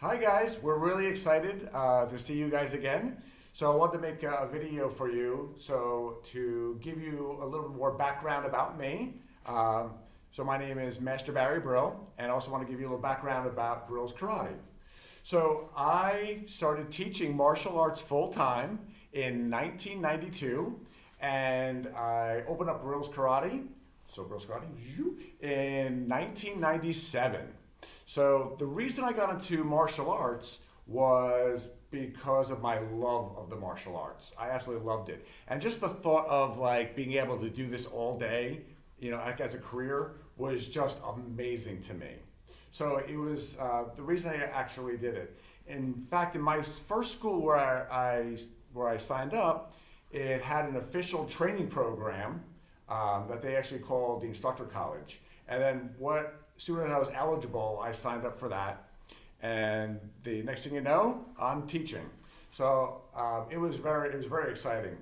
Hi guys, we're really excited to see you guys again. So I wanted to make a video for you to give you a little more background about me. So my name is Master Barry Brill, and I also want to give you a little background about Brill's Karate. So I started teaching martial arts full time in 1992, and I opened up Brill's Karate, Brill's Karate, in 1997. So the reason I got into martial arts was because of my love of the martial arts. I absolutely loved it. And just the thought of like being able to do this all day, like as a career was just amazing to me. So it was the reason I actually did it. In fact, in my first school where I signed up, it had an official training program that they actually called the Instructor College. And then soon as I was eligible, I signed up for that. And the next thing you know, I'm teaching. So it was very exciting.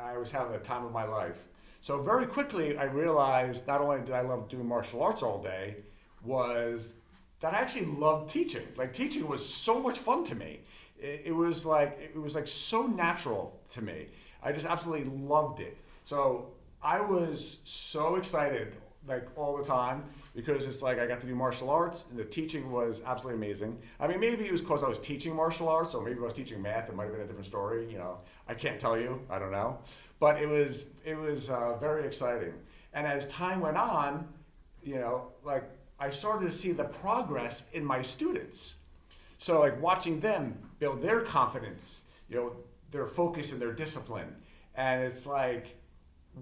I was having the time of my life. So very quickly, I realized not only did I love doing martial arts all day, was that I actually loved teaching. Like teaching was so much fun to me. It was like so natural to me. I just absolutely loved it. So I was so excited like all the time because it's like I got to do martial arts and the teaching was absolutely amazing. I mean, maybe it was because I was teaching martial arts, or maybe if I was teaching math, it might have been a different story. I can't tell you. I don't know, but it was very exciting. And as time went on, like I started to see the progress in my students. So like watching them build their confidence, their focus and their discipline, and it's like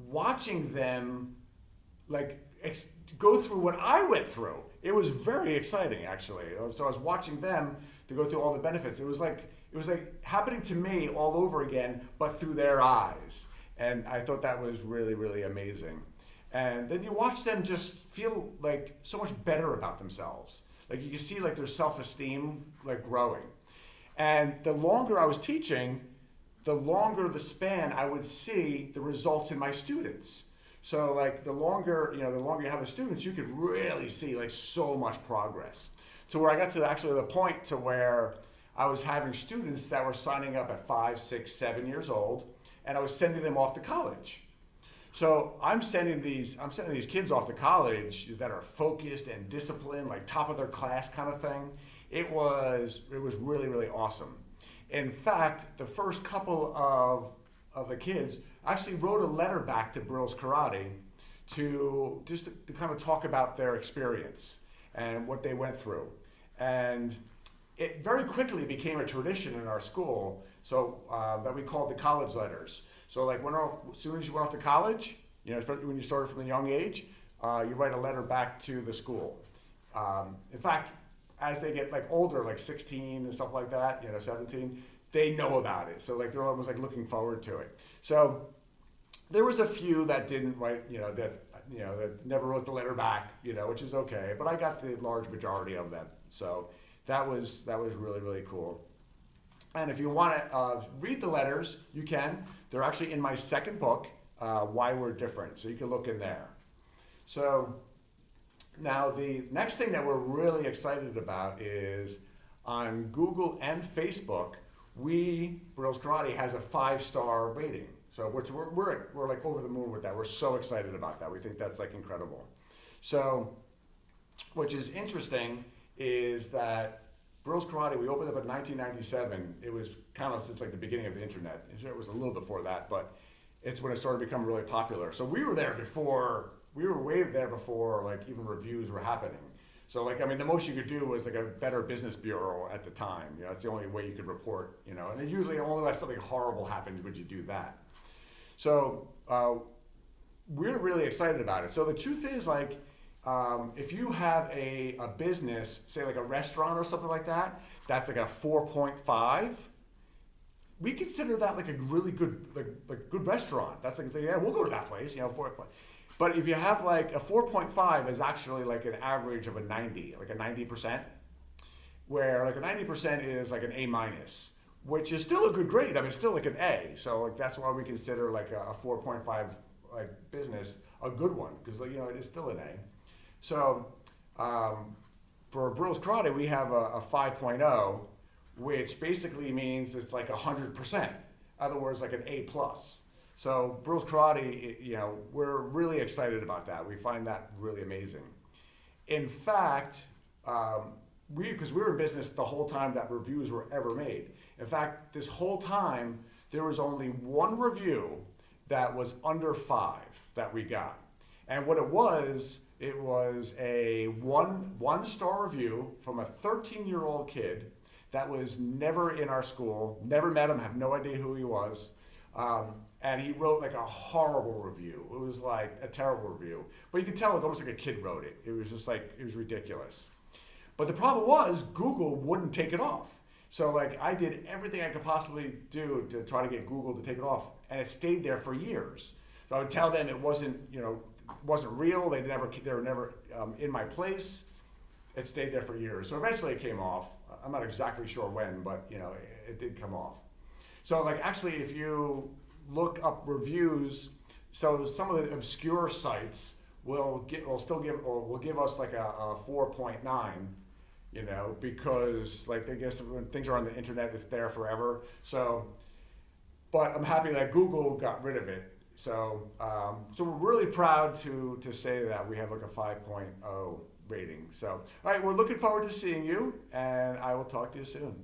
watching them like go through what I went through. It was very exciting, actually. So I was watching them to go through all the benefits. It was like happening to me all over again, but through their eyes. And I thought that was really, really amazing. And then you watch them just feel like so much better about themselves. Like you can see like their self-esteem like growing. And the longer I was teaching, the longer the span I would see the results in my students. So like the longer you have the students, you could really see like so much progress. To where I got to actually the point to where I was having students that were signing up at 5, 6, 7 years old, and I was sending them off to college. So I'm sending these kids off to college that are focused and disciplined, like top of their class kind of thing. It was really, really awesome. In fact, the first couple of the kids actually wrote a letter back to Brill's Karate to kind of talk about their experience and what they went through. And it very quickly became a tradition in our school, so that we called the college letters. So like as soon as you went off to college, especially when you started from a young age, you write a letter back to the school. In fact, as they get like older, like 16 and stuff like that, 17, they know about it. So like they're almost like looking forward to it. So there was a few that didn't write, that never wrote the letter back, which is okay. But I got the large majority of them. So that was really, really cool. And if you want to read the letters, you can. They're actually in my second book, Why We're Different. So you can look in there. So now the next thing that we're really excited about is on Google and Facebook, Brill's Karate has a 5-star rating. So we're like over the moon with that. We're so excited about that. We think that's like incredible. So, which is interesting is that Brill's Karate, we opened up in 1997. It was kind of since like the beginning of the internet. It was a little before that, but it's when it started becoming really popular. So we were way there before like even reviews were happening. So like, I mean, the most you could do was like a Better Business Bureau at the time. That's the only way you could report, and it usually only unless something horrible happened would you do that. So we're really excited about it. So the truth is like, if you have a business, say like a restaurant or something like that, that's like a 4.5. We consider that like a really good like good restaurant. That's like, yeah, we'll go to that place, 4.5. But if you have like a 4.5 is actually like an average of a 90, like a 90%, where like a 90% is like an A minus, which is still a good grade. I mean, it's still like an A. So like that's why we consider like a 4.5 like business a good one because it is still an A. So For Brill's Karate, we have a 5.0, which basically means it's like 100%. In other words, like an A plus. So Brill's Karate, we're really excited about that. We find that really amazing. In fact, because we were in business the whole time that reviews were ever made. In fact, this whole time, there was only one review that was under 5 that we got. And what it was a one-star review from a 13-year-old kid that was never in our school, never met him, have no idea who he was. And he wrote like a horrible review. It was like a terrible review. But you could tell it almost like a kid wrote it. It was just like, it was ridiculous. But the problem was Google wouldn't take it off. So like I did everything I could possibly do to try to get Google to take it off. And it stayed there for years. So I would tell them it wasn't real. They were never in my place. It stayed there for years. So eventually it came off. I'm not exactly sure when, but it did come off. So like actually if you look up reviews, so some of the obscure sites will give us like a 4.9, because like I guess when things are on the internet, it's there forever. So, but I'm happy that Google got rid of it. So, so we're really proud to say that we have like a 5.0 rating. So, all right, we're looking forward to seeing you, and I will talk to you soon.